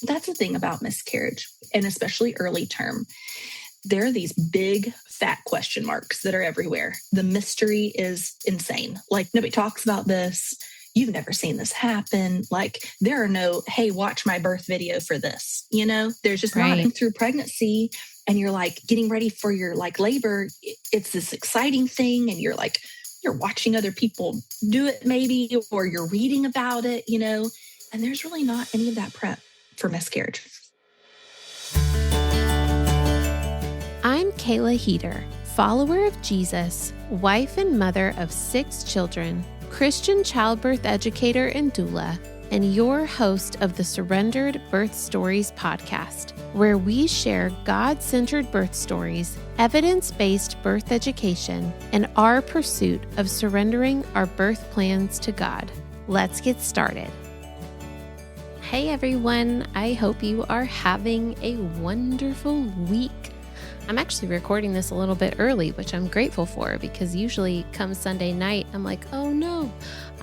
That's the thing about miscarriage, and especially early term. There are these big fat question marks that are everywhere. The mystery is insane. Like, nobody talks about this. You've never seen this happen. Like, there are no, hey, watch my birth video for this. There's just not. Right. Through pregnancy, and you're like getting ready for your labor. It's this exciting thing. And you're watching other people do it maybe, or you're reading about it, and there's really not any of that prep for miscarriage. I'm Kayla Heater, follower of Jesus, wife and mother of 6 children, Christian childbirth educator and doula, and your host of the Surrendered Birth Stories podcast, where we share God-centered birth stories, evidence-based birth education, and our pursuit of surrendering our birth plans to God. Let's get started. Hey everyone, I hope you are having a wonderful week. I'm actually recording this a little bit early, which I'm grateful for, because usually come Sunday night, I'm like, oh no,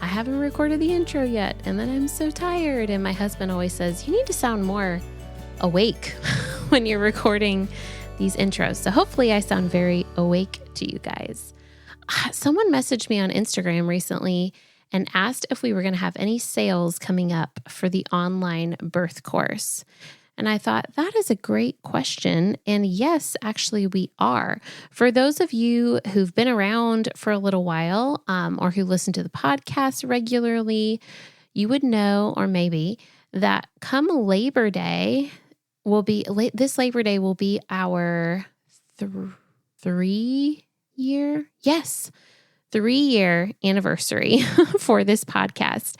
I haven't recorded the intro yet. And then I'm so tired. And my husband always says, you need to sound more awake when you're recording these intros. So hopefully I sound very awake to you guys. Someone messaged me on Instagram recently and asked if we were going to have any sales coming up for the online birth course. And I thought, that is a great question. And yes, actually we are. For those of you who've been around for a little while, or who listen to the podcast regularly, you would know, or maybe, that come Labor Day this Labor Day will be our 3-year anniversary for this podcast.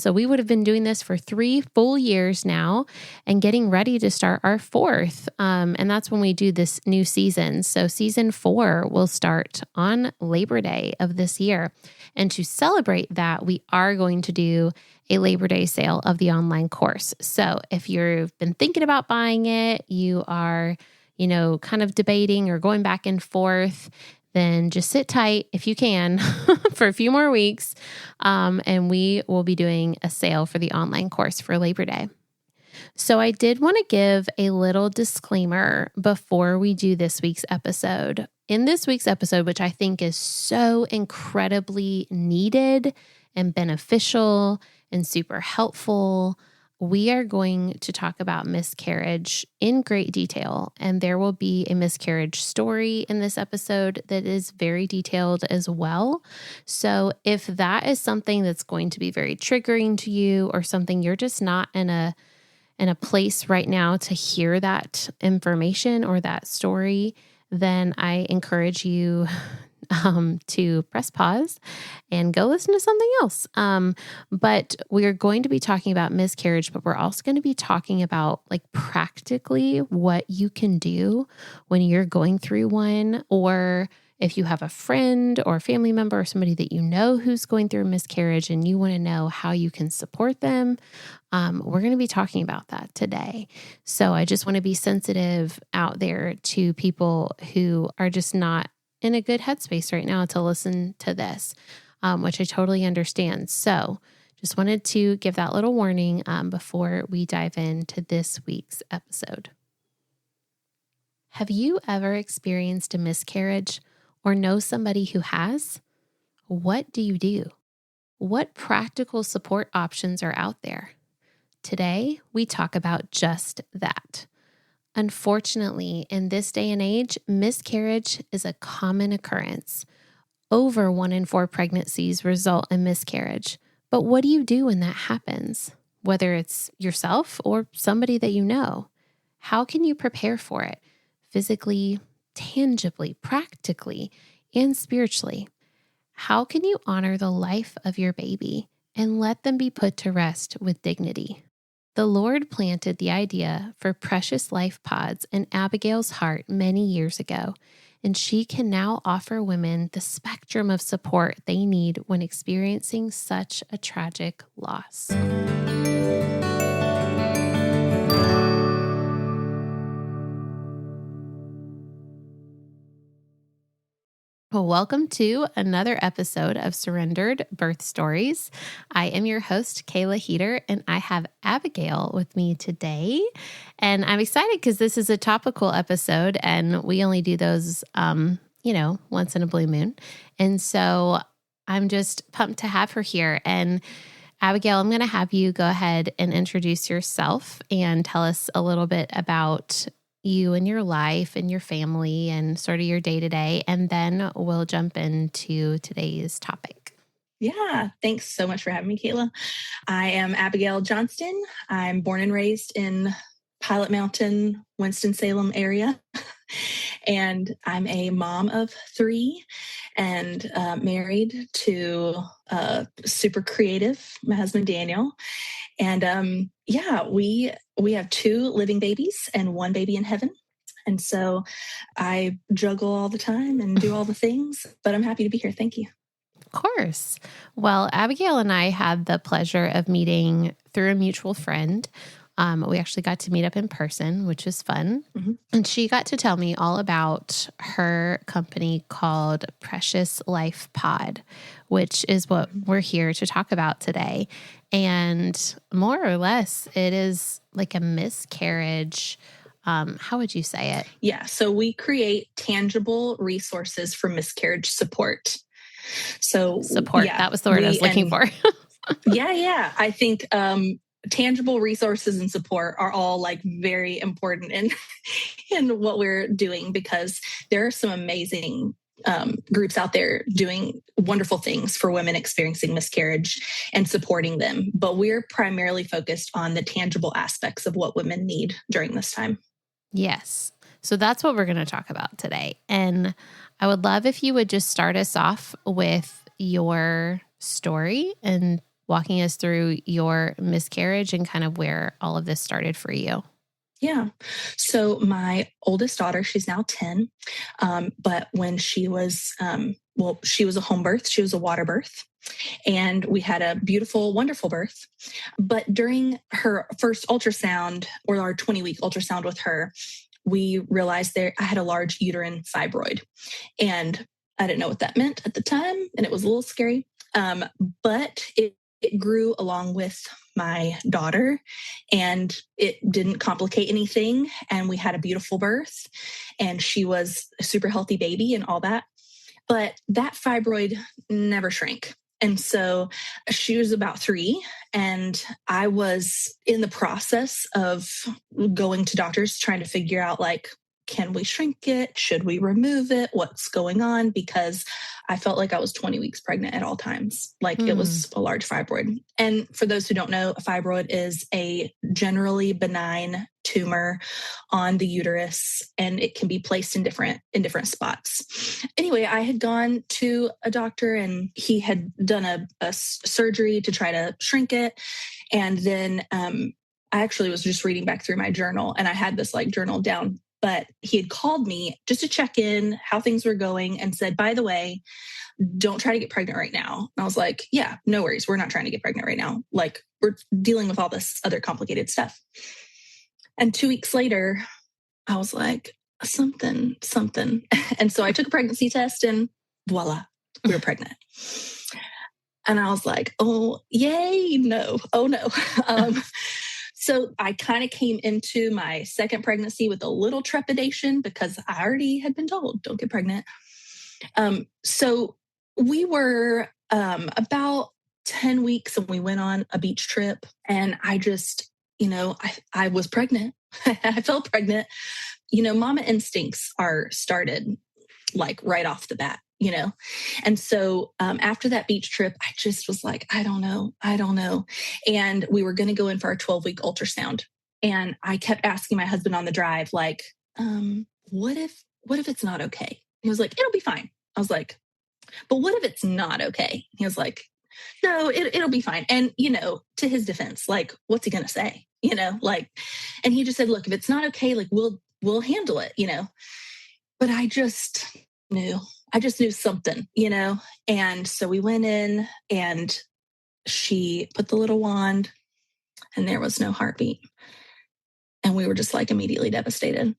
So we would have been doing this for 3 full years now and getting ready to start our 4th. And that's when we do this new season. So season 4 will start on Labor Day of this year. And to celebrate that, we are going to do a Labor Day sale of the online course. So if you've been thinking about buying it, you are, kind of debating or going back and forth, then just sit tight if you can for a few more weeks. And we will be doing a sale for the online course for Labor Day. So I did want to give a little disclaimer before we do this week's episode. In this week's episode, which I think is so incredibly needed and beneficial and super helpful, we are going to talk about miscarriage in great detail, and there will be a miscarriage story in this episode that is very detailed as well. So if that is something that's going to be very triggering to you, or something you're just not in a place right now to hear that information or that story, then I encourage you to press pause and go listen to something else. But we're going to be talking about miscarriage, but we're also going to be talking about practically what you can do when you're going through one, or if you have a friend or a family member or somebody that you know who's going through a miscarriage and you want to know how you can support them. We're going to be talking about that today. So I just want to be sensitive out there to people who are just not in a good headspace right now to listen to this, which I totally understand. So just wanted to give that little warning before we dive into this week's episode. Have you ever experienced a miscarriage or know somebody who has? What do you do? What practical support options are out there? Today, we talk about just that. Unfortunately, in this day and age, miscarriage is a common occurrence. Over 1 in 4 pregnancies result in miscarriage. But what do you do when that happens? Whether it's yourself or somebody that you know, how can you prepare for it? Physically, tangibly, practically, and spiritually. How can you honor the life of your baby and let them be put to rest with dignity? The Lord planted the idea for Precious Life Pods in Abigail's heart many years ago, and she can now offer women the spectrum of support they need when experiencing such a tragic loss. Welcome to another episode of Surrendered Birth Stories. I am your host, Kayla Heater, and I have Abigail with me today. And I'm excited because this is a topical episode, and we only do those, once in a blue moon. And so I'm just pumped to have her here. And Abigail, I'm going to have you go ahead and introduce yourself and tell us a little bit about you and your life and your family and sort of your day-to-day, and then we'll jump into today's topic. Yeah, thanks so much for having me, Kayla. I am Abigail Johnston. I'm born and raised in Pilot Mountain, Winston-Salem area. And I'm a mom of 3 and married to super creative, my husband, Daniel. And we have 2 living babies and 1 baby in heaven. And so I juggle all the time and do all the things, but I'm happy to be here. Thank you. Of course. Well, Abigail and I had the pleasure of meeting through a mutual friend. We actually got to meet up in person, which was fun. Mm-hmm. And she got to tell me all about her company called Precious Life Pod, which is what we're here to talk about today. And more or less, it is like a miscarriage. How would you say it? Yeah. So we create tangible resources for miscarriage support. So support, that was the word I was looking for. Yeah. I think tangible resources and support are all like very important in what we're doing, because there are some amazing groups out there doing wonderful things for women experiencing miscarriage and supporting them. But we're primarily focused on the tangible aspects of what women need during this time. Yes. So that's what we're going to talk about today. And I would love if you would just start us off with your story and walking us through your miscarriage and kind of where all of this started for you. Yeah. So my oldest daughter, she's now 10. But when she was, she was a home birth. She was a water birth. And we had a beautiful, wonderful birth. But during her first ultrasound, or our 20-week ultrasound with her, we realized I had a large uterine fibroid. And I didn't know what that meant at the time. And it was a little scary. But it grew along with my daughter, and it didn't complicate anything. And we had a beautiful birth, and she was a super healthy baby and all that. But that fibroid never shrank. And so she was about 3, and I was in the process of going to doctors trying to figure out, like, can we shrink it? Should we remove it? What's going on? Because I felt like I was 20 weeks pregnant at all times. Like it was a large fibroid. And for those who don't know, a fibroid is a generally benign tumor on the uterus, and it can be placed in different spots. Anyway, I had gone to a doctor, and he had done a surgery to try to shrink it. And then I actually was just reading back through my journal, and I had this like journal down. But he had called me just to check in how things were going and said, by the way, don't try to get pregnant right now. And I was like, yeah, no worries. We're not trying to get pregnant right now. Like, we're dealing with all this other complicated stuff. And 2 weeks later, I was like, something. And so I took a pregnancy test, and voila, we were pregnant. And I was like, oh, yay, no. Oh, no. So I kind of came into my second pregnancy with a little trepidation, because I already had been told, don't get pregnant. So we were about 10 weeks, and we went on a beach trip, and I just, I was pregnant. I felt pregnant. Mama instincts are started like right off the bat. And so after that beach trip, I just was like, I don't know. And we were going to go in for our 12-week ultrasound. And I kept asking my husband on the drive, like, what if it's not okay? He was like, it'll be fine. I was like, but what if it's not okay? He was like, no, it'll be fine. And, to his defense, like, what's he going to say? And he just said, look, if it's not okay, like, we'll handle it, But I just knew something, And so we went in, and she put the little wand, and there was no heartbeat. And we were just like immediately devastated.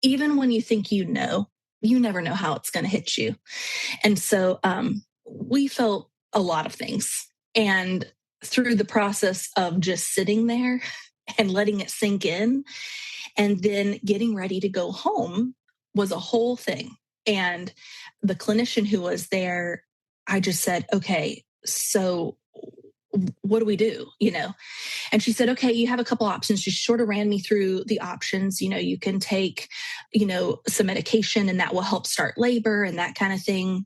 Even when you think you never know how it's going to hit you. And so we felt a lot of things. And through the process of just sitting there and letting it sink in, and then getting ready to go home was a whole thing. And the clinician who was there, I just said, okay, so what do we do? And she said, okay, you have a couple options. She sort of ran me through the options. You can take, some medication and that will help start labor and that kind of thing.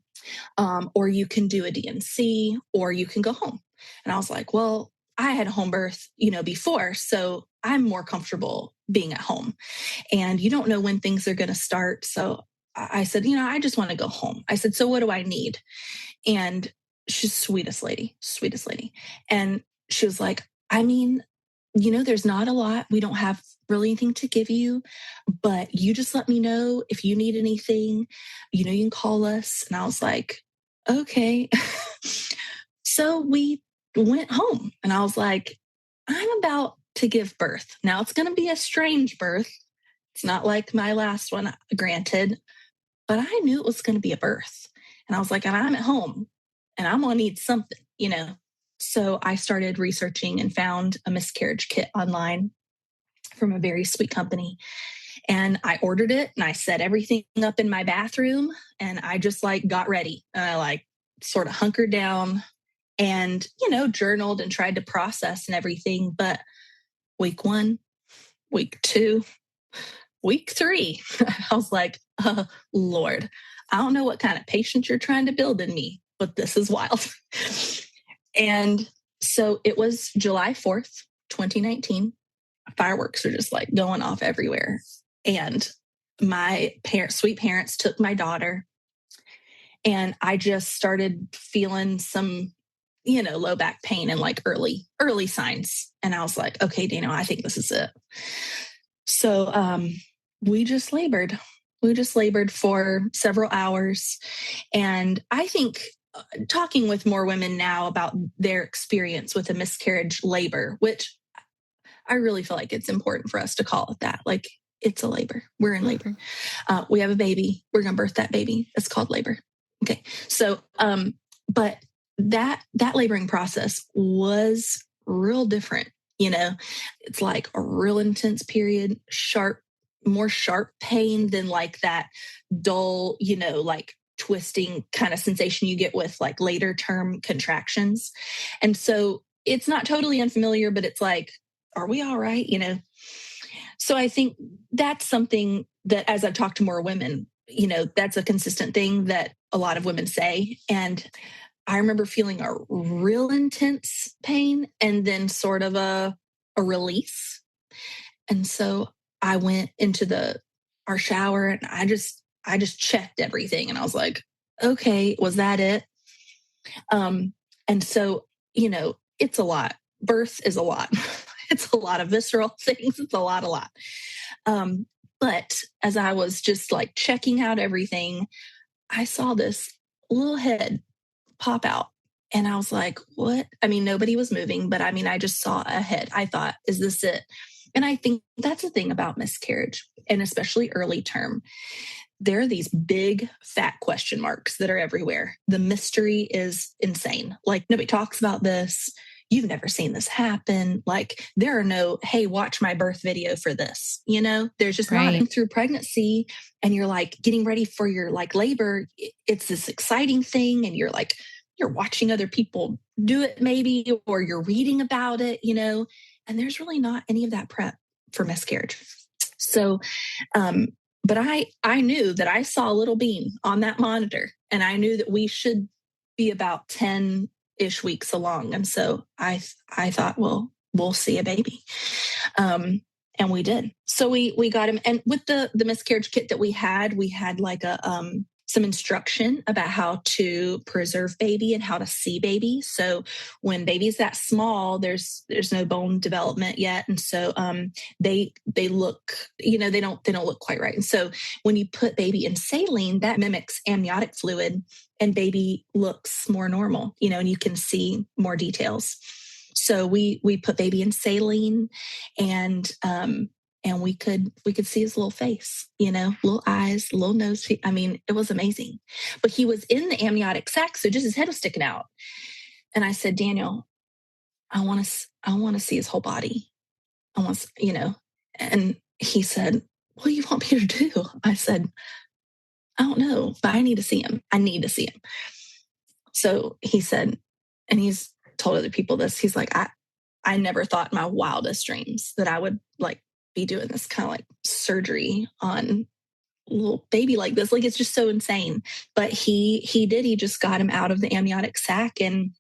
Or you can do a DNC, or you can go home. And I was like, well, I had a home birth, before, so I'm more comfortable being at home. And you don't know when things are going to start. So I said, I just want to go home. I said, so what do I need? And she's sweetest lady. And she was like, I mean, there's not a lot. We don't have really anything to give you, but you just let me know if you need anything. You can call us. And I was like, okay. So we went home, and I was like, I'm about to give birth. Now it's going to be a strange birth. It's not like my last one, granted, but I knew it was going to be a birth. And I was like, and I'm at home and I'm going to need something, So I started researching and found a miscarriage kit online from a very sweet company. And I ordered it, and I set everything up in my bathroom, and I just got ready. And I sort of hunkered down and, journaled and tried to process and everything. But week 1, week 2, week 3, I was like, Lord, I don't know what kind of patience you're trying to build in me, but this is wild. And so it was July 4th, 2019. Fireworks are just going off everywhere. And my sweet parents took my daughter, and I just started feeling some, low back pain and early signs. And I was like, okay, Dano, I think this is it. So we just labored. We just labored for several hours. And I think talking with more women now about their experience with a miscarriage labor, which I really feel like it's important for us to call it that. It's a labor. We're in labor. We have a baby. We're going to birth that baby. It's called labor. Okay. So, but that laboring process was real different. It's a real intense period, more sharp pain than that dull, twisting kind of sensation you get with later term contractions. And so it's not totally unfamiliar, but it's are we all right? So I think that's something that, as I've talked to more women, that's a consistent thing that a lot of women say. And I remember feeling a real intense pain and then sort of a release. And so I went into our shower, and I just checked everything, and I was like, okay, was that it? And so, it's a lot. Birth is a lot. It's a lot of visceral things. It's a lot. But as I was just checking out everything, I saw this little head pop out, and I was like, what? I mean, nobody was moving, but I just saw a head. I thought, is this it? And I think that's the thing about miscarriage, and especially early term. There are these big fat question marks that are everywhere. The mystery is insane. Nobody talks about this. You've never seen this happen. There are no, hey, watch my birth video for this. There's just Right. not through pregnancy, and you're getting ready for your labor. It's this exciting thing. And you're watching other people do it maybe, or you're reading about it, and there's really not any of that prep for miscarriage. So, but I knew that I saw a little beam on that monitor, and I knew that we should be about 10-ish weeks along. And so I thought, well, we'll see a baby. And we did. So we got him. And with the miscarriage kit that we had some instruction about how to preserve baby and how to see baby. So when baby's that small, there's no bone development yet. And so they look, they don't look quite right. And so when you put baby in saline, that mimics amniotic fluid, and baby looks more normal, and you can see more details. So we put baby in saline, and and we could see his little face, little eyes, little nose. I mean, it was amazing. But he was in the amniotic sac, so just his head was sticking out. And I said, Daniel, I want to see his whole body. I want, and he said, what do you want me to do? I said, I don't know, but I need to see him. I need to see him. So he said, and he's told other people this, he's like, I never thought in my wildest dreams that I would like be doing this kind of like surgery on a little baby like this. Like, it's just so insane. But he did, he just got him out of the amniotic sac, and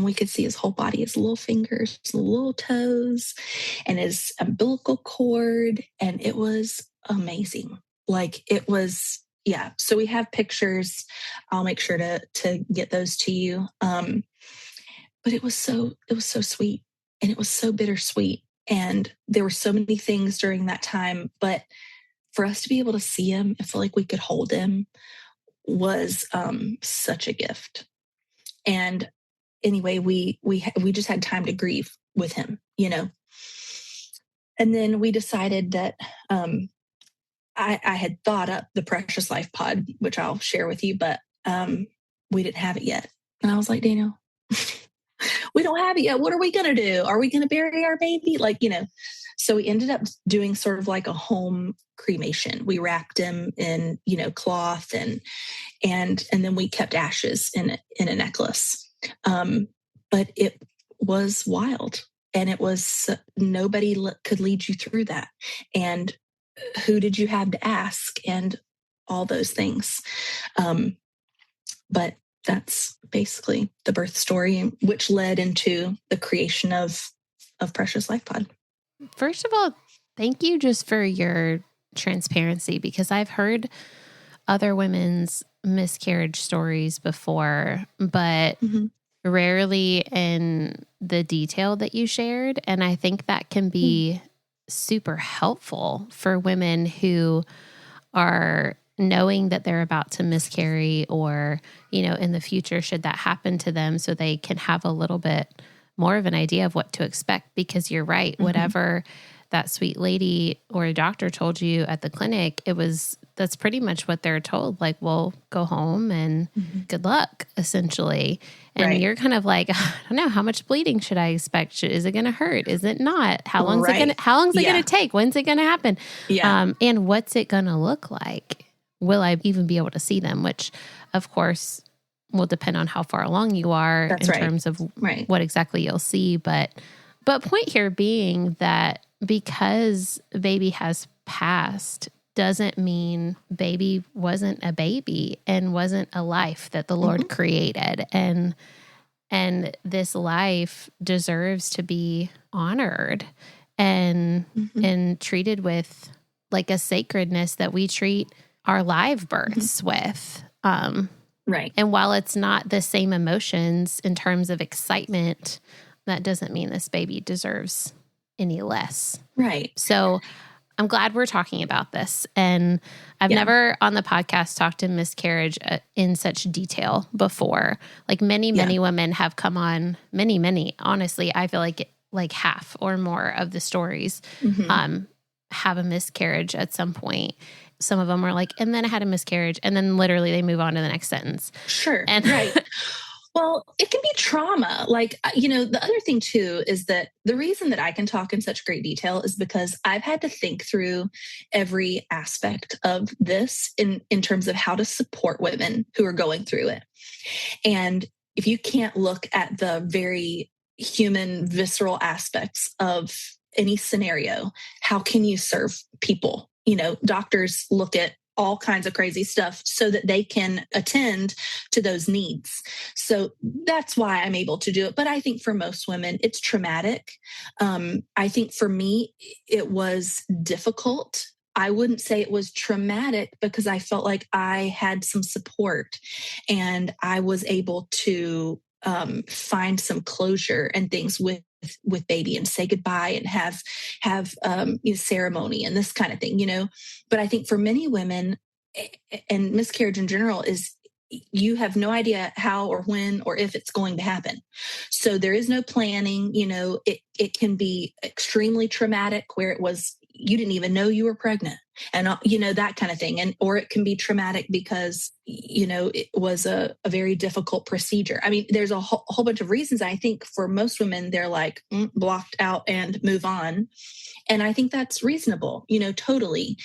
we could see his whole body, his little fingers, his little toes, and his umbilical cord. And it was amazing. Like, it was, yeah. So we have pictures. I'll make sure to get those to you. But it was so sweet, and it was so bittersweet. And there were so many things during that time, but for us to be able to see him and feel like we could hold him was such a gift. And anyway, we just had time to grieve with him, And then we decided that I had thought up the Precious Life pod, which I'll share with you, but we didn't have it yet. And I was like, Daniel, we don't have it yet. What are we going to do? Are we going to bury our baby? So we ended up doing sort of like a home cremation. We wrapped him in, cloth, and then we kept ashes in a necklace. But it was wild, and it was, nobody could lead you through that. And who did you have to ask, and all those things. But that's basically the birth story, which led into the creation of Precious Life Pod. First of all, thank you just for your transparency, because I've heard other women's miscarriage stories before, but rarely in the detail that you shared. And I think that can be super helpful for women who are knowing that they're about to miscarry, or, in the future, should that happen to them, so they can have a little bit more of an idea of what to expect. Because you're right, whatever that sweet lady or doctor told you at the clinic, that's pretty much what they're told. Like, well, go home and good luck, essentially. And you're kind of like, I don't know, how much bleeding should I expect? Is it going to hurt? Is it not? How long is it going to take? When's it going to happen? Yeah. And what's it going to look like? Will I even be able to see them? Which, of course, will depend on how far along you are terms of what exactly you'll see. But point here being that because baby has passed doesn't mean baby wasn't a baby and wasn't a life that the Lord created. And this life deserves to be honored and treated with like a sacredness that we treat our live births with. Right. And while it's not the same emotions in terms of excitement, that doesn't mean this baby deserves any less. Right. So I'm glad we're talking about this. And I've never on the podcast talked to miscarriage in such detail before. Like many women have come on, many, honestly, I feel like half or more of the stories have a miscarriage at some point. Some of them were like, and then I had a miscarriage, and then literally they move on to the next sentence. Sure. And right. Well, it can be trauma. Like, the other thing too is that the reason that I can talk in such great detail is because I've had to think through every aspect of this in terms of how to support women who are going through it. And if you can't look at the very human, visceral aspects of any scenario, how can you serve people? Doctors look at all kinds of crazy stuff so that they can attend to those needs. So that's why I'm able to do it. But I think for most women, it's traumatic. I think for me, it was difficult. I wouldn't say it was traumatic because I felt like I had some support and I was able to find some closure and things with baby and say goodbye and have ceremony and this kind of thing, But I think for many women, and miscarriage in general, is you have no idea how or when or if it's going to happen. So there is no planning. It can be extremely traumatic where you didn't even know you were pregnant, and that kind of thing. Or it can be traumatic because it was a very difficult procedure. I mean, there's a whole bunch of reasons. I think for most women, they're like blocked out and move on. And I think that's reasonable, totally.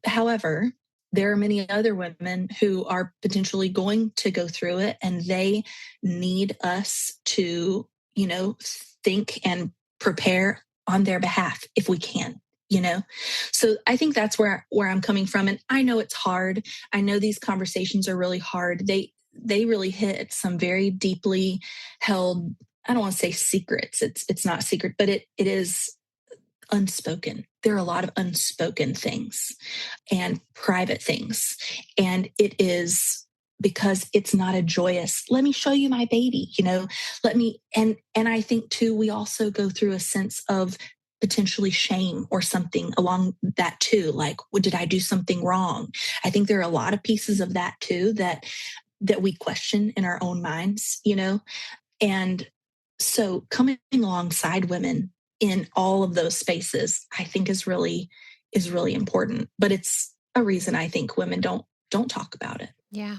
However, there are many other women who are potentially going to go through it, and they need us to, think and prepare on their behalf if we can. So I think that's where I'm coming from. And I know it's hard. I know these conversations are really hard. They really hit some very deeply held, I don't want to say secrets. It's not secret, but it is unspoken. There are a lot of unspoken things and private things. And it is because it's not a joyous, let me show you my baby, let me, and I think too, we also go through a sense of potentially shame or something along that too. Like, did I do something wrong? I think there are a lot of pieces of that too, that we question in our own minds, and so coming alongside women in all of those spaces, I think is really important. But it's a reason I think women don't talk about it. Yeah.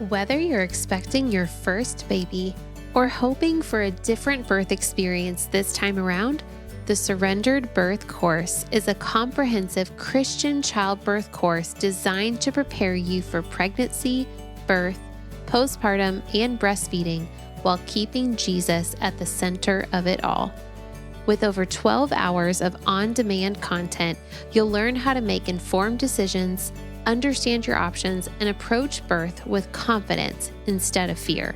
Whether you're expecting your first baby or hoping for a different birth experience this time around, the Surrendered Birth Course is a comprehensive Christian childbirth course designed to prepare you for pregnancy, birth, postpartum, and breastfeeding while keeping Jesus at the center of it all. With over 12 hours of on-demand content, you'll learn how to make informed decisions, understand your options, and approach birth with confidence instead of fear.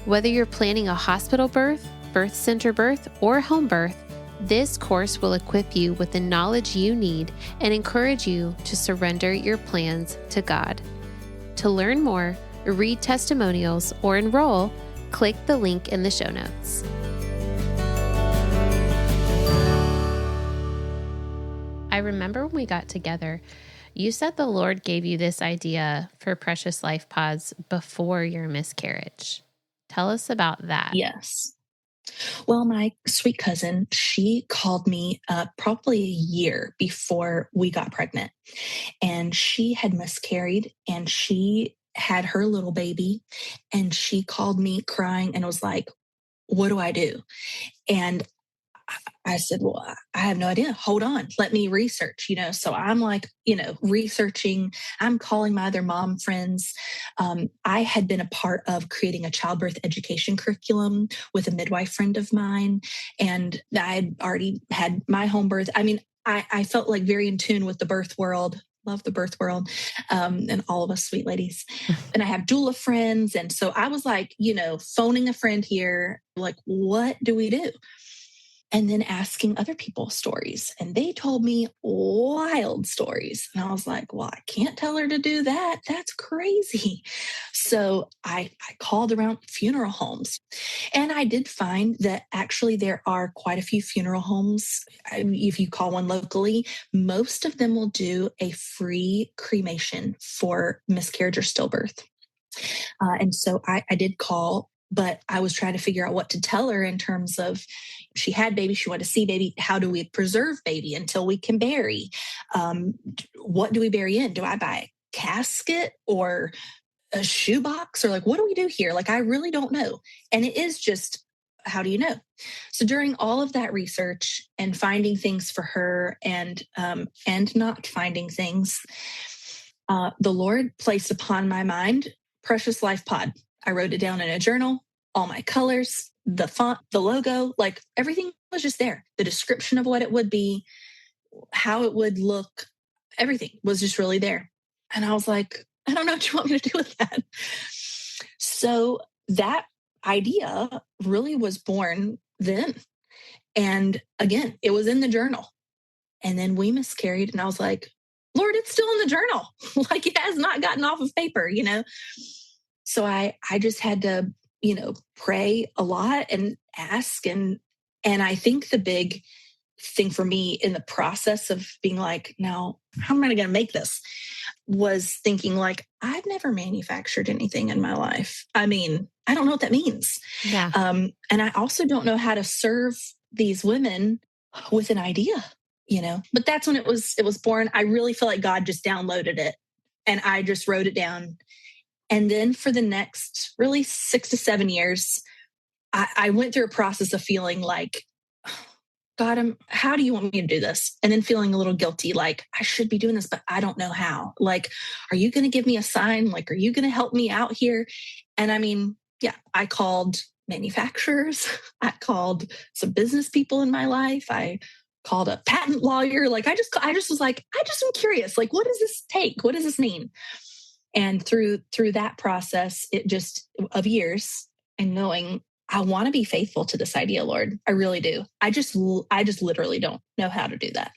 Whether you're planning a hospital birth, birth center birth, or home birth, this course will equip you with the knowledge you need and encourage you to surrender your plans to God. To learn more, read testimonials, or enroll, click the link in the show notes. I remember when we got together, you said the Lord gave you this idea for Precious Life Pods before your miscarriage. Tell us about that. Yes. Well, my sweet cousin, she called me probably a year before we got pregnant, and she had miscarried, and she had her little baby, and she called me crying and was like, what do I do? And I said, well, I have no idea. Hold on. Let me research, So I'm like, researching. I'm calling my other mom friends. I had been a part of creating a childbirth education curriculum with a midwife friend of mine. And I had already had my home birth. I mean, I felt like very in tune with the birth world. Love the birth world, and all of us sweet ladies. And I have doula friends. And so I was like, phoning a friend here, like, what do we do? And then asking other people stories. And they told me wild stories. And I was like, well, I can't tell her to do that. That's crazy. So I called around funeral homes. And I did find that actually there are quite a few funeral homes. If you call one locally, most of them will do a free cremation for miscarriage or stillbirth. And so I did call, but I was trying to figure out what to tell her in terms of she had baby, she wanted to see baby. How do we preserve baby until we can bury? What do we bury in? Do I buy a casket or a shoebox, or like, what do we do here? Like, I really don't know. And it is just, how do you know? So during all of that research and finding things for her and not finding things, the Lord placed upon my mind Precious Life Pod. I wrote it down in a journal, all my colors, the font, the logo, like everything was just there. The description of what it would be, how it would look, everything was just really there. And I was like, I don't know what you want me to do with that. So that idea really was born then. And again, it was in the journal. And then we miscarried. And I was like, Lord, it's still in the journal. Like, it has not gotten off of paper, So I just had to, pray a lot and ask. And I think the big thing for me in the process of being like, now, how am I going to make this? was thinking like, I've never manufactured anything in my life. I mean, I don't know what that means. Yeah. And I also don't know how to serve these women with an idea, but that's when it was born. I really feel like God just downloaded it and I just wrote it down. And then for the next really 6 to 7 years, I went through a process of feeling like, God, how do you want me to do this? And then feeling a little guilty, like I should be doing this, but I don't know how. Like, are you going to give me a sign? Like, are you going to help me out here? And I mean, yeah, I called manufacturers. I called some business people in my life. I called a patent lawyer. Like, I just was like, I just am curious. Like, what does this take? What does this mean? And through that process, it just of years and knowing I want to be faithful to this idea, Lord. I really do. I just literally don't know how to do that.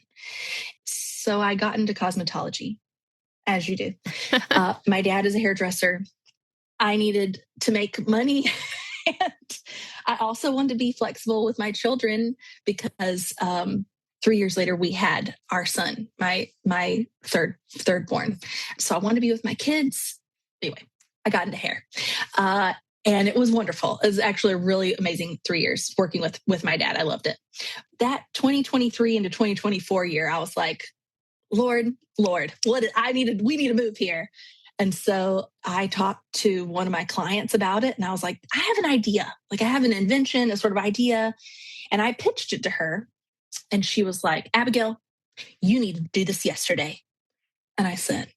So I got into cosmetology, as you do. My dad is a hairdresser. I needed to make money. And I also wanted to be flexible with my children because 3 years later, we had our son, my third born. So I wanted to be with my kids. Anyway, I got into hair. And it was wonderful. It was actually a really amazing 3 years working with my dad. I loved it. That 2023 into 2024 year, I was like, Lord, we need to move here. And so I talked to one of my clients about it. And I was like, I have an idea. Like I have an invention, a sort of idea. And I pitched it to her. And she was like, Abigail, you need to do this yesterday. And I said,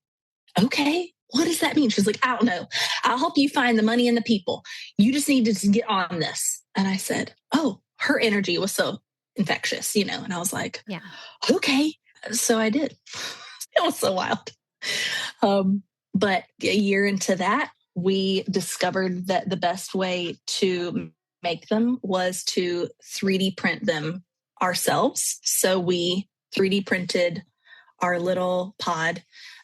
okay, what does that mean? She's like, I don't know. I'll help you find the money and the people. You just need to get on this. And I said, oh, her energy was so infectious, and I was like, yeah, okay. So I did. It was so wild. But a year into that, we discovered that the best way to make them was to 3D print them ourselves. So we 3D printed our little pod.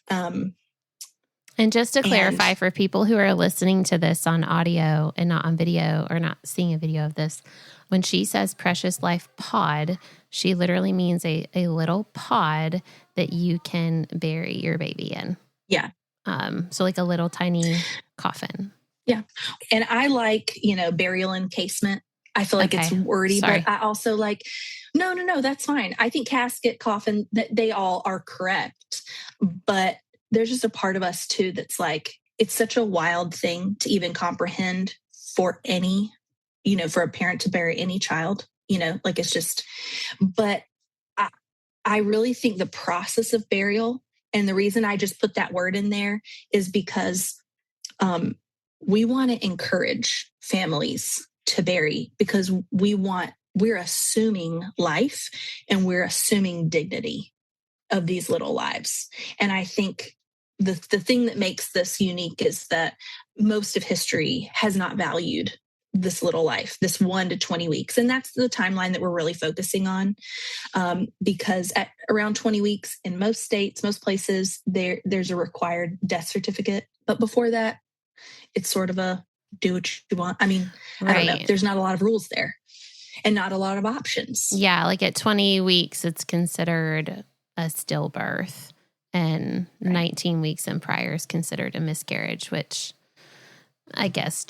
And just to clarify for people who are listening to this on audio and not on video or not seeing a video of this, when she says Precious Life Pod, she literally means a little pod that you can bury your baby in. Yeah. So like a little tiny coffin. Yeah. And I like, burial encasement. I feel like it's wordy, but I also like, no, that's fine. I think casket, coffin, that they all are correct. But there's just a part of us too that's like, it's such a wild thing to even comprehend for any, for a parent to bury any child, like it's just, but I really think the process of burial, and the reason I just put that word in there is because we want to encourage families to bury because we're assuming life and we're assuming dignity of these little lives. And I think the thing that makes this unique is that most of history has not valued this little life, this 1 to 20 weeks. And that's the timeline that we're really focusing on. Because at around 20 weeks in most states, most places, there's a required death certificate. But before that, it's sort of a do what you want. I mean, I don't know. There's not a lot of rules there and not a lot of options. Yeah. Like at 20 weeks, it's considered a stillbirth, and 19 weeks and prior is considered a miscarriage, which I guess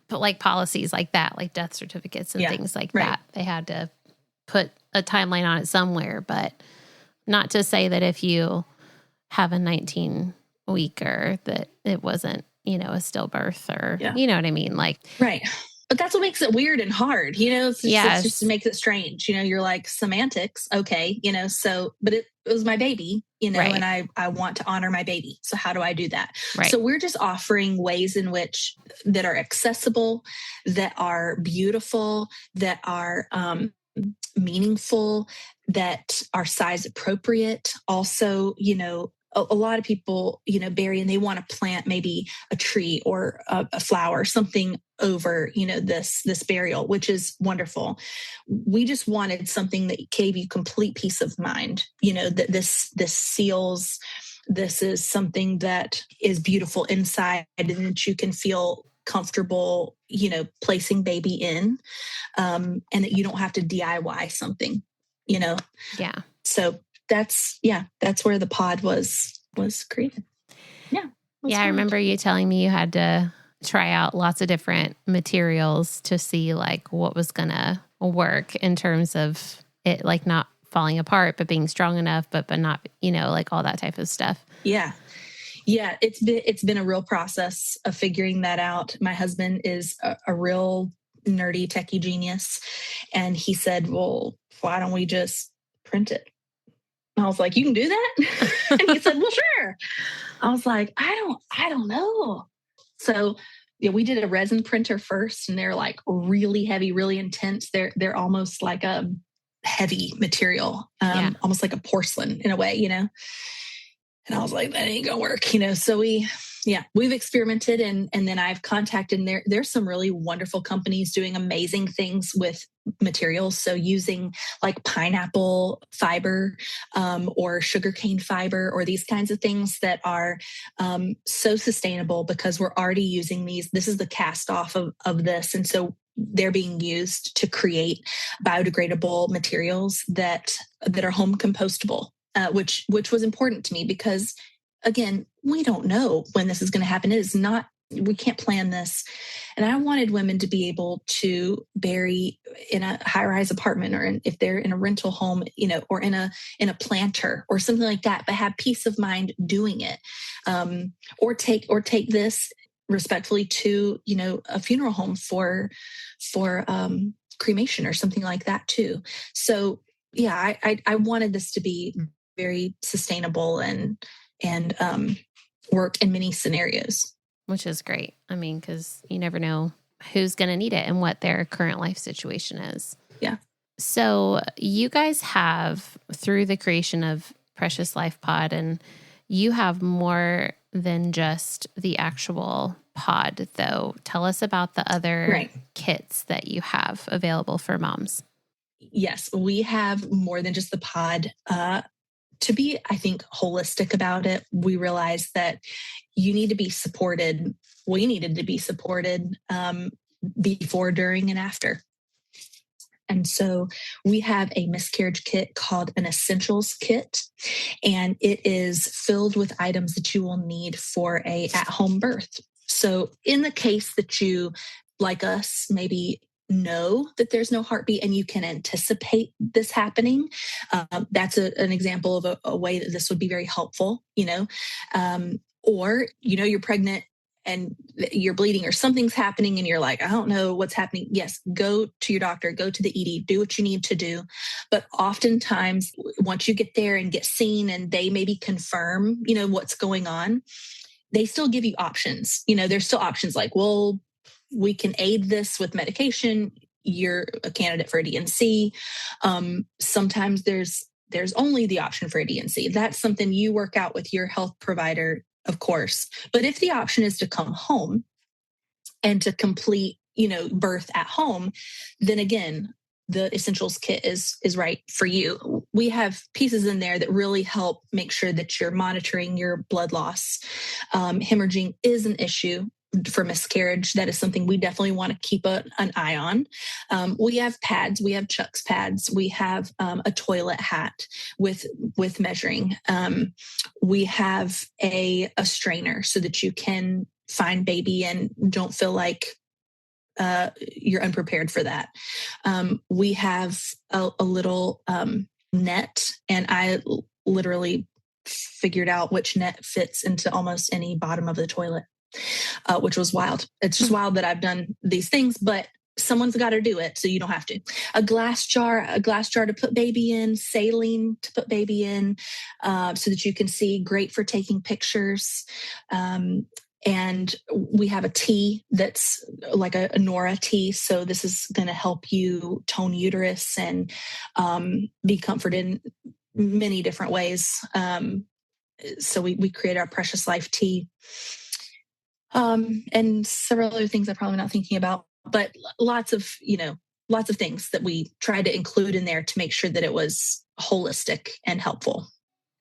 but like policies like that, like death certificates and things like that, they had to put a timeline on it somewhere, but not to say that if you have a 19 weeker that it wasn't, a stillbirth or, you know what I mean? Like, right. But that's what makes it weird and hard, It's just makes it strange. You're like semantics. Okay. But it was my baby, and I want to honor my baby. So how do I do that? Right. So we're just offering ways in which that are accessible, that are beautiful, that are meaningful, that are size appropriate. Also, a lot of people, bury and they want to plant maybe a tree or a flower, something over, this burial, which is wonderful. We just wanted something that gave you complete peace of mind, that this seals, this is something that is beautiful inside and that you can feel comfortable, placing baby in, and that you don't have to DIY something, Yeah. So that's where the pod was created. That's Yeah, I wild. remember you telling me you had to try out lots of different materials to see like what was going to work in terms of it like not falling apart, but being strong enough, but not, like all that type of stuff. Yeah. Yeah, it's been a real process of figuring that out. My husband is a real nerdy techie genius, and he said, "Well, why don't we just print it?" And I was like, "You can do that?" And he said, "Well, sure." I was like, I don't know." So yeah, we did a resin printer first, and they're like really heavy, really intense. They're almost like a heavy material, almost like a porcelain in a way, And I was like, that ain't gonna work, So we've experimented, and then I've contacted, and there's some really wonderful companies doing amazing things with materials. So using like pineapple fiber, or sugarcane fiber, or these kinds of things that are so sustainable, because we're already using these. This is the cast off of this, and so they're being used to create biodegradable materials that are home compostable. Which was important to me, because again, we don't know when this is going to happen. It is not, we can't plan this. And I wanted women to be able to bury in a high-rise apartment, or if they're in a rental home, or in a planter or something like that, but have peace of mind doing it. Or take this respectfully to, a funeral home for cremation or something like that too. So yeah, I wanted this to be very sustainable and work in many scenarios. Which is great. I mean, because you never know who's going to need it and what their current life situation is. Yeah. So you guys have, through the creation of Precious Life Pod, and you have more than just the actual pod, though. Tell us about the other kits that you have available for moms. Yes, we have more than just the pod. To be, I think, holistic about it, we realized that you need to be supported. We needed to be supported before, during, and after. And so we have a miscarriage kit called an Essentials kit, and it is filled with items that you will need for a at-home birth. So in the case that you, like us, maybe know that there's no heartbeat and you can anticipate this happening, that's an example of a way that this would be very helpful, or, you're pregnant and you're bleeding or something's happening and you're like, I don't know what's happening. Yes, go to your doctor, go to the ED, do what you need to do. But oftentimes, once you get there and get seen and they maybe confirm, what's going on, they still give you options. There's still options like, well, we can aid this with medication. You're a candidate for a DNC. Sometimes there's only the option for a DNC. That's something you work out with your health provider, of course. But if the option is to come home and to complete, birth at home, then again, the Essentials kit is right for you. We have pieces in there that really help make sure that you're monitoring your blood loss. Hemorrhaging is an issue for miscarriage. That is something we definitely want to keep an eye on. We have pads, we have Chuck's pads, we have a toilet hat with measuring. We have a strainer so that you can find baby and don't feel like you're unprepared for that. We have a little net, and I literally figured out which net fits into almost any bottom of the toilet, which was wild. It's just wild that I've done these things, but someone's got to do it, so you don't have to. A glass jar to put baby in, saline to put baby in, so that you can see. Great for taking pictures. And we have a tea that's like a Nora tea. So this is going to help you tone uterus and be comforted in many different ways. So we create our Precious Life tea. And several other things I'm probably not thinking about, but lots of things that we tried to include in there to make sure that it was holistic and helpful.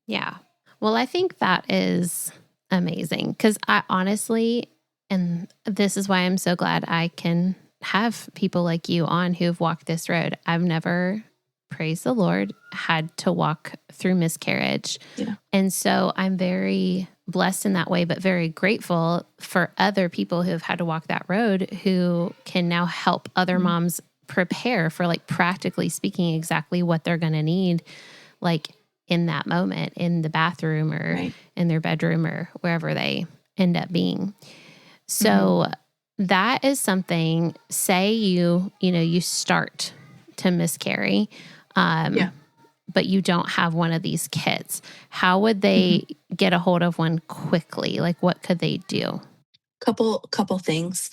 Yeah. Well, I think that is amazing, because I honestly, and this is why I'm so glad I can have people like you on who have walked this road. I've never, praise the Lord, had to walk through miscarriage. Yeah. And so I'm very blessed in that way, but very grateful for other people who have had to walk that road who can now help other moms prepare for, like, practically speaking, exactly what they're going to need, like in that moment in the bathroom or in their bedroom or wherever they end up being. So that is something, say you start to miscarry, but you don't have one of these kits. How would they get a hold of one quickly? Like, what could they do? Couple things.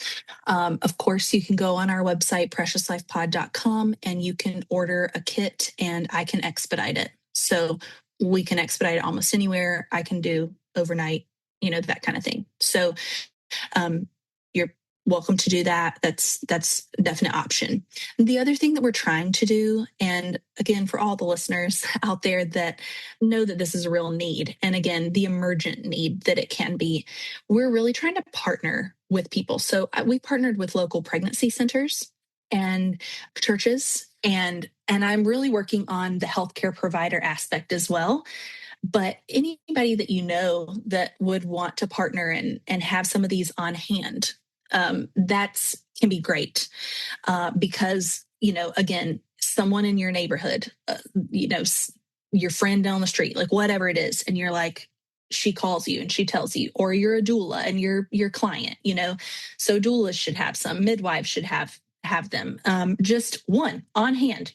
Of course, you can go on our website, preciousLifePod.com, and you can order a kit and I can expedite it. So we can expedite it almost anywhere. I can do overnight, that kind of thing. So you're welcome to do that. That's a definite option. The other thing that we're trying to do, and again, for all the listeners out there that know that this is a real need, and again, the emergent need that it can be, we're really trying to partner with people. So we partnered with local pregnancy centers and churches, and I'm really working on the healthcare provider aspect as well. But anybody that that would want to partner and have some of these on hand, that's can be great because, again, someone in your neighborhood, your friend down the street, like whatever it is, and you're like, she calls you and she tells you, or you're a doula and you're your client, so doulas should have some, midwives should have them, just one on hand,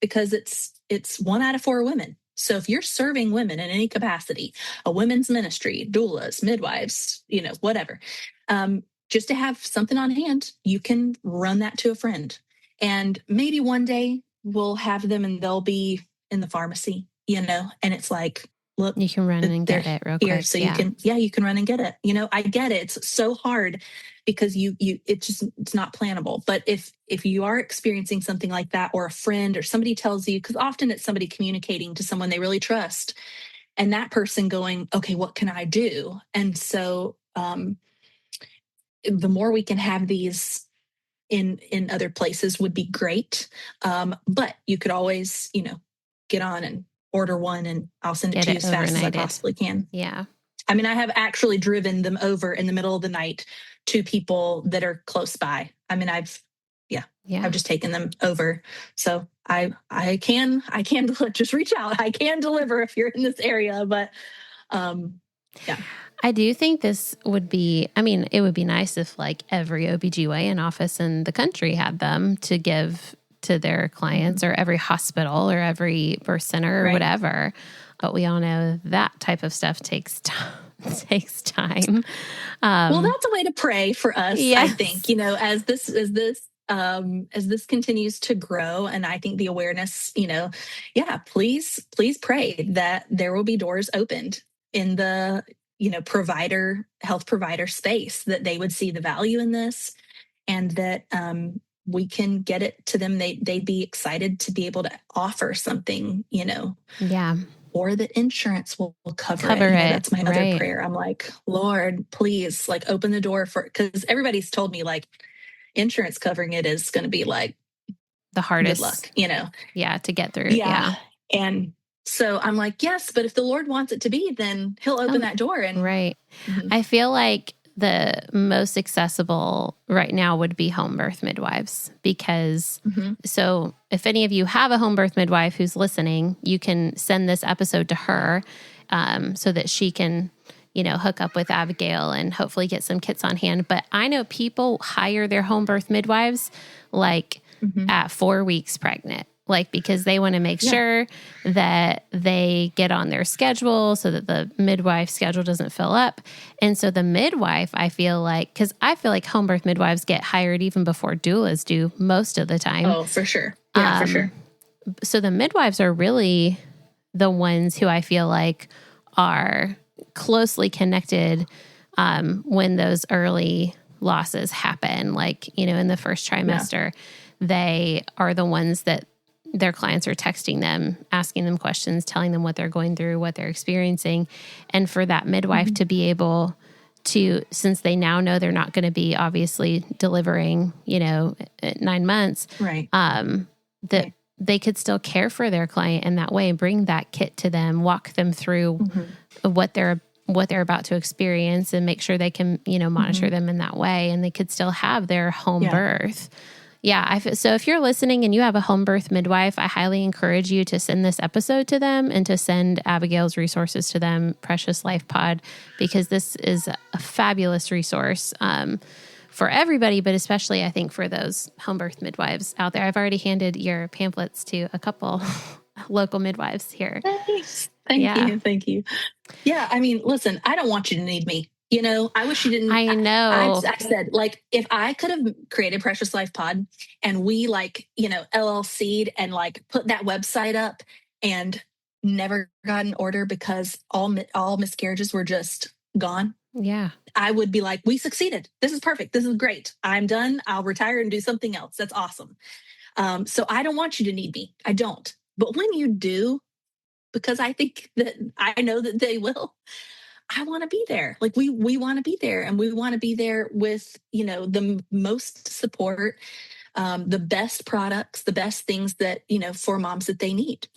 because it's 1 out of 4 women. So if you're serving women in any capacity, a women's ministry, doulas, midwives, whatever, just to have something on hand, you can run that to a friend. And maybe one day we'll have them and they'll be in the pharmacy, and it's like, look, You can run and get it real here. quick. So you can run and get it. I get it. It's so hard because it's not plannable. But if you are experiencing something like that, or a friend or somebody tells you, because often it's somebody communicating to someone they really trust, and that person going, okay, what can I do? And so the more we can have these in other places would be great. But you could always, get on and order one, and I'll send it to you as fast as I possibly can. Yeah. I mean, I have actually driven them over in the middle of the night to people that are close by. I mean, I've just taken them over. So I can just reach out. I can deliver if you're in this area, but I do think this would be, it would be nice if like every OBGYN office in the country had them to give to their clients, or every hospital or every birth center or whatever. But we all know that type of stuff takes time. Well, that's a way to pray for us, I think, as this continues to grow. And I think the awareness, please pray that there will be doors opened in the, health provider space, that they would see the value in this, and that we can get it to them. They'd be excited to be able to offer something, or that insurance will cover it. That's my other prayer. I'm like, Lord, please, like, open the door because everybody's told me like insurance covering it is going to be like the hardest, good luck, to get through. Yeah. And so I'm like, yes, but if the Lord wants it to be, then he'll open that door. And I feel like the most accessible right now would be home birth midwives, because so if any of you have a home birth midwife who's listening, you can send this episode to her so that she can, hook up with Abigail and hopefully get some kits on hand. But I know people hire their home birth midwives like at 4 weeks pregnant. Like, because they want to make sure that they get on their schedule so that the midwife schedule doesn't fill up. And so the midwife, I feel like home birth midwives get hired even before doulas do most of the time. Oh, for sure. Yeah, for sure. So the midwives are really the ones who I feel like are closely connected when those early losses happen. Like, in the first trimester, they are the ones that their clients are texting them, asking them questions, telling them what they're going through, what they're experiencing. And for that midwife to be able to, since they now know they're not going to be obviously delivering, at 9 months, that they could still care for their client in that way, bring that kit to them, walk them through what they're what they're about to experience and make sure they can, monitor them in that way, and they could still have their home birth. Yeah. So if you're listening and you have a home birth midwife, I highly encourage you to send this episode to them and to send Abigail's resources to them, Precious Life Pod, because this is a fabulous resource for everybody, but especially I think for those home birth midwives out there. I've already handed your pamphlets to a couple local midwives here. Thanks. Thank you. Yeah. I mean, listen, I don't want you to need me. I wish you didn't. I know. I said, like, if I could have created Precious Life Pod and we LLC'd and put that website up and never got an order because all miscarriages were just gone. Yeah. I would be like, we succeeded. This is perfect. This is great. I'm done. I'll retire and do something else. That's awesome. So I don't want you to need me. I don't. But when you do, because I know that they will, I want to be there. Like we want to be there, and we want to be there with, the most support, the best products, the best things that, for moms that they need,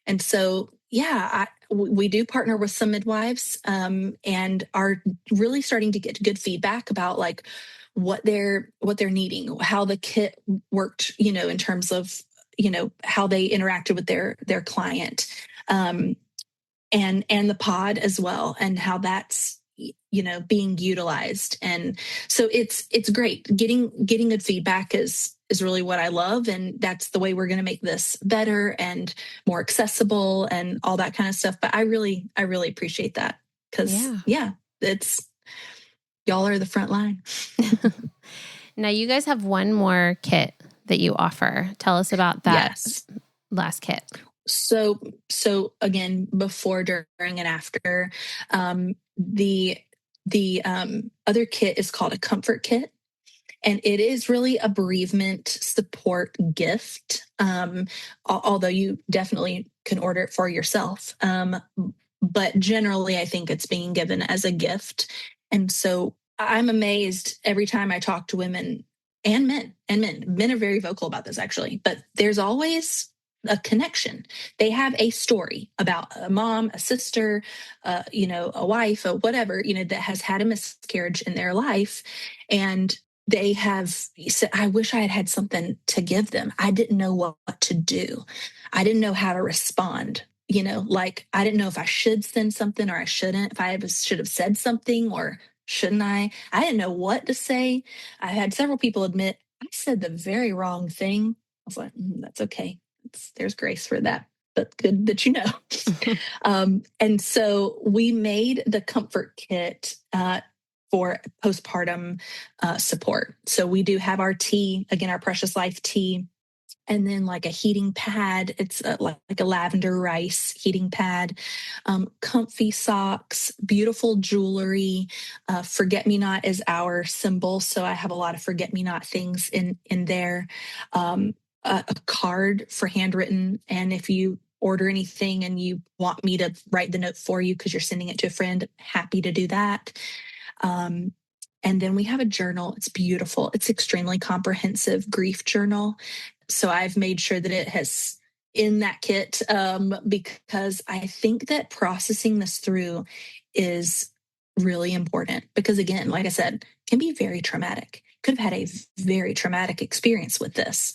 and so, yeah, we do partner with some midwives, and are really starting to get good feedback about what they're needing, how the kit worked, in terms of, how they interacted with their client. And the pod as well, and how that's being utilized. And so it's great. Getting good feedback is really what I love, and that's the way we're going to make this better and more accessible and all that kind of stuff. But I really appreciate that, because it's y'all are the front line. Now you guys have one more kit that you offer. Tell us about that last kit. So again, before, during, and after, the other kit is called a comfort kit, and it is really a bereavement support gift. Although you definitely can order it for yourself. But generally I think it's being given as a gift. And so I'm amazed every time I talk to women and men. Men are very vocal about this, actually, but there's always a connection. They have a story about a mom, a sister, a wife, or whatever, that has had a miscarriage in their life. And they have said, I wish I had something to give them. I didn't know what to do. I didn't know how to respond. I didn't know if I should send something or I shouldn't, if I should have said something or shouldn't I? I didn't know what to say. I had several people admit, I said the very wrong thing. I was like, that's okay. There's grace for that, but good that you know. And so we made the comfort kit for postpartum support. So we do have our tea, again, our Precious Life tea, and then a heating pad. It's like a lavender rice heating pad, comfy socks, beautiful jewelry. Forget-me-not is our symbol, so I have a lot of forget-me-not things in there. A card for handwritten, and if you order anything and you want me to write the note for you because you're sending it to a friend, happy to do that. And then we have a journal. It's beautiful. It's extremely comprehensive grief journal. So I've made sure that it has in that kit, because I think that processing this through is really important, because again, like I said, can be very traumatic. Could have had a very traumatic experience with this.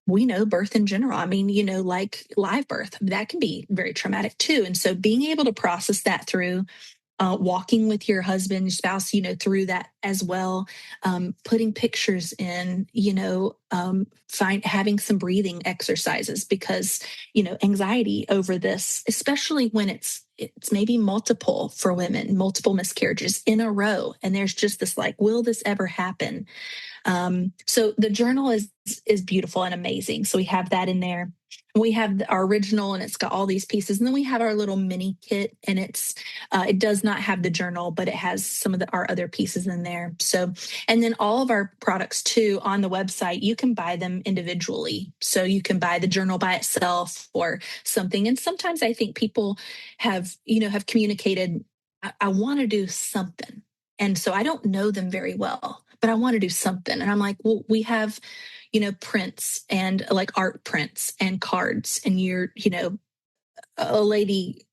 We know birth in general. I mean, like live birth, that can be very traumatic too. And so being able to process that through, walking with your husband, your spouse, through that as well, putting pictures in, having some breathing exercises, because, anxiety over this, especially when it's maybe multiple for women, multiple miscarriages in a row. And there's just this will this ever happen? So the journal is beautiful and amazing. So we have that in there. We have our original, and it's got all these pieces. And then we have our little mini kit, and it does not have the journal, but it has some of our other pieces in there. So, and then all of our products too on the website, you can buy them individually. So you can buy the journal by itself or something. And sometimes I think people have communicated, I want to do something. And so I don't know them very well, but I want to do something. And I'm like, well, we have prints and art prints and cards. And a lady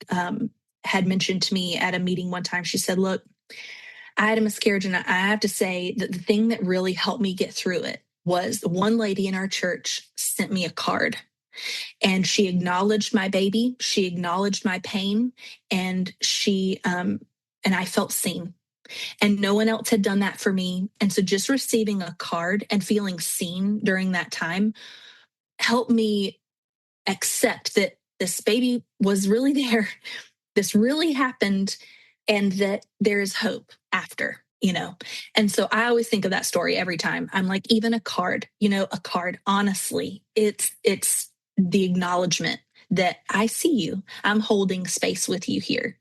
had mentioned to me at a meeting one time. She said, look, I had a miscarriage, and I have to say that the thing that really helped me get through it was one lady in our church sent me a card, and she acknowledged my baby. She acknowledged my pain, and and I felt seen. And no one else had done that for me. And so just receiving a card and feeling seen during that time helped me accept that this baby was really there. This really happened, and that there is hope after, And so I always think of that story every time. I'm like, even a card, a card, honestly, it's the acknowledgement that I see you. I'm holding space with you here.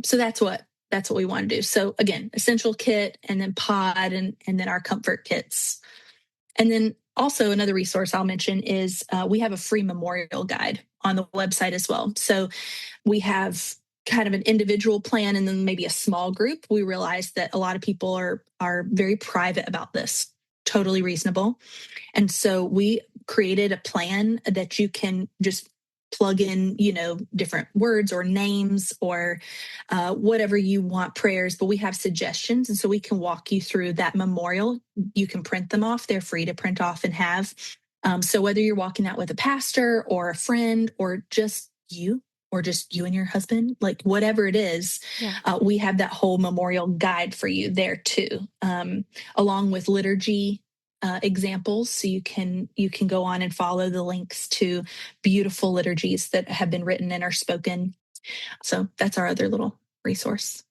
So that's what we want to do. So again, essential kit, and then pod, and then our comfort kits. And then also another resource I'll mention is we have a free memorial guide on the website as well. So we have kind of an individual plan, and then maybe a small group. We realize that a lot of people are very private about this. Totally reasonable. And so we created a plan that you can just plug in, different words or names or whatever you want, prayers, but we have suggestions. And so we can walk you through that memorial. You can print them off. They're free to print off and have. So whether you're walking out with a pastor or a friend or just you and your husband, like whatever it is, we have that whole memorial guide for you there too, along with liturgy examples. So you can go on and follow the links to beautiful liturgies that have been written and are spoken. So that's our other little resource.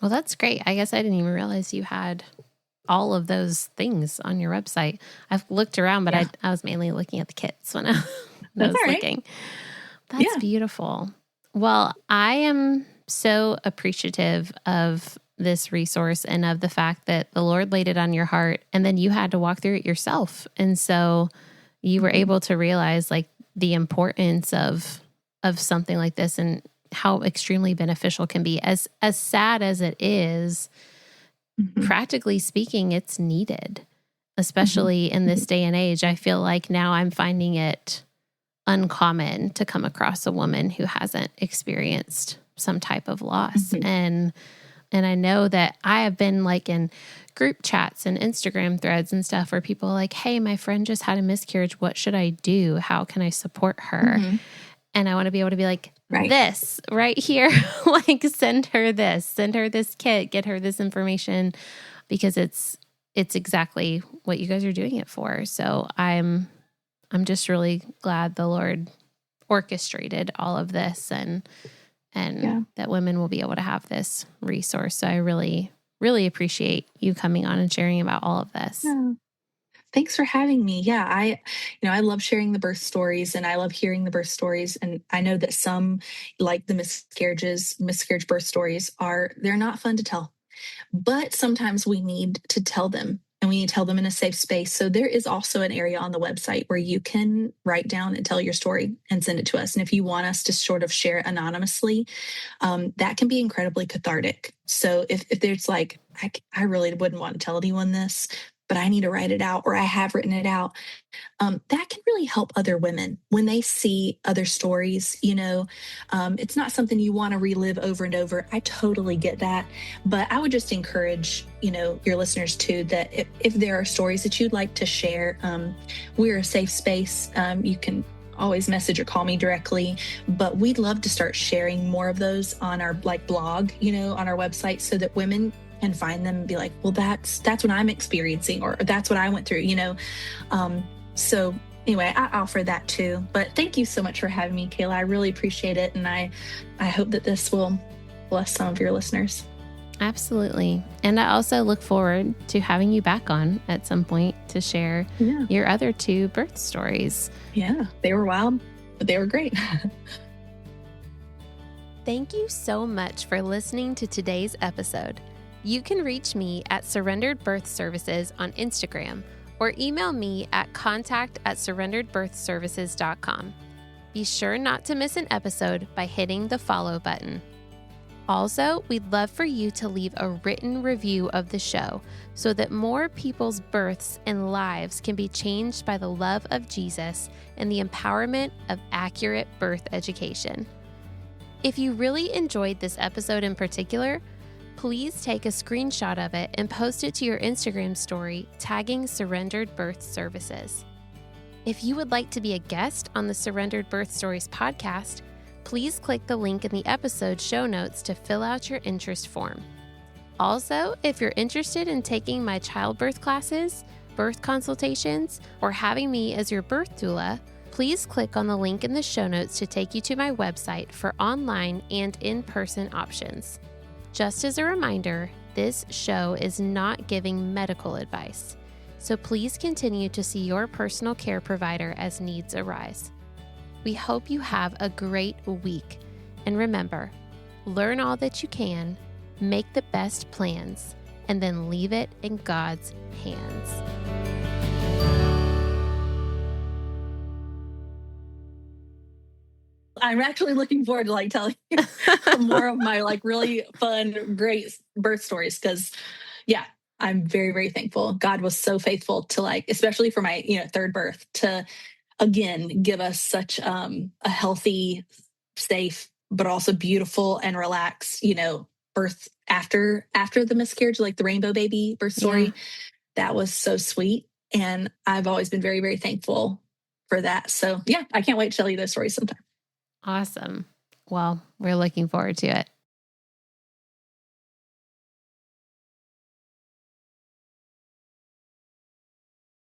Well, that's great. I guess I didn't even realize you had all of those things on your website. I've looked around, but I was mainly looking at the kits when I was looking. That's beautiful. Well, I am so appreciative of this resource and of the fact that the Lord laid it on your heart, and then you had to walk through it yourself. And so you were able to realize like the importance of something like this and how extremely beneficial it can be. As sad as it is, practically speaking, it's needed, especially in this day and age. I feel like now I'm finding it uncommon to come across a woman who hasn't experienced some type of loss. And I know that I have been like in group chats and Instagram threads and stuff where people are like, hey, my friend just had a miscarriage. What should I do? How can I support her? And I want to be able to be like, this right here, like send her this kit, get her this information, because it's exactly what you guys are doing it for. So I'm just really glad the Lord orchestrated all of this and that women will be able to have this resource. So I really, really appreciate you coming on and sharing about all of this. Yeah. Thanks for having me. Yeah, I love sharing the birth stories, and I love hearing the birth stories. And I know that some, like the miscarriage birth stories, they're not fun to tell, but sometimes we need to tell them, and we need to tell them in a safe space. So there is also an area on the website where you can write down and tell your story and send it to us. And if you want us to sort of share it anonymously, that can be incredibly cathartic. So if there's like, I really wouldn't want to tell anyone this, but I need to write it out, or I have written it out, that can really help other women when they see other stories. It's not something you want to relive over and over. I totally get that. But I would just encourage, your listeners too, that if there are stories that you'd like to share, we're a safe space. You can always message or call me directly, but we'd love to start sharing more of those on our blog, on our website, so that women can find them and be like, well, that's what I'm experiencing, or that's what I went through, So anyway, I offer that too. But thank you so much for having me, Kayla. I really appreciate it. And I hope that this will bless some of your listeners. Absolutely. And I also look forward to having you back on at some point to share your other 2 birth stories. Yeah, they were wild, but they were great. Thank you so much for listening to today's episode. You can reach me at Surrendered Birth Services on Instagram, or email me at contact@surrenderedbirthservices.com. Be sure not to miss an episode by hitting the follow button. Also, we'd love for you to leave a written review of the show so that more people's births and lives can be changed by the love of Jesus and the empowerment of accurate birth education. If you really enjoyed this episode in particular, please take a screenshot of it and post it to your Instagram story, tagging Surrendered Birth Services. If you would like to be a guest on the Surrendered Birth Stories podcast, please click the link in the episode show notes to fill out your interest form. Also, if you're interested in taking my childbirth classes, birth consultations, or having me as your birth doula, please click on the link in the show notes to take you to my website for online and in-person options. Just as a reminder, this show is not giving medical advice, so please continue to see your personal care provider as needs arise. We hope you have a great week, and remember, learn all that you can, make the best plans, and then leave it in God's hands. I'm actually looking forward to telling you more of my really fun, great birth stories because, yeah, I'm very, very thankful. God was so faithful to especially for my third birth to again give us such a healthy, safe, but also beautiful and relaxed, birth after the miscarriage, like the rainbow baby birth story. Yeah. That was so sweet. And I've always been very, very thankful for that. So yeah, I can't wait to tell you those stories sometime. Awesome. Well, we're looking forward to it.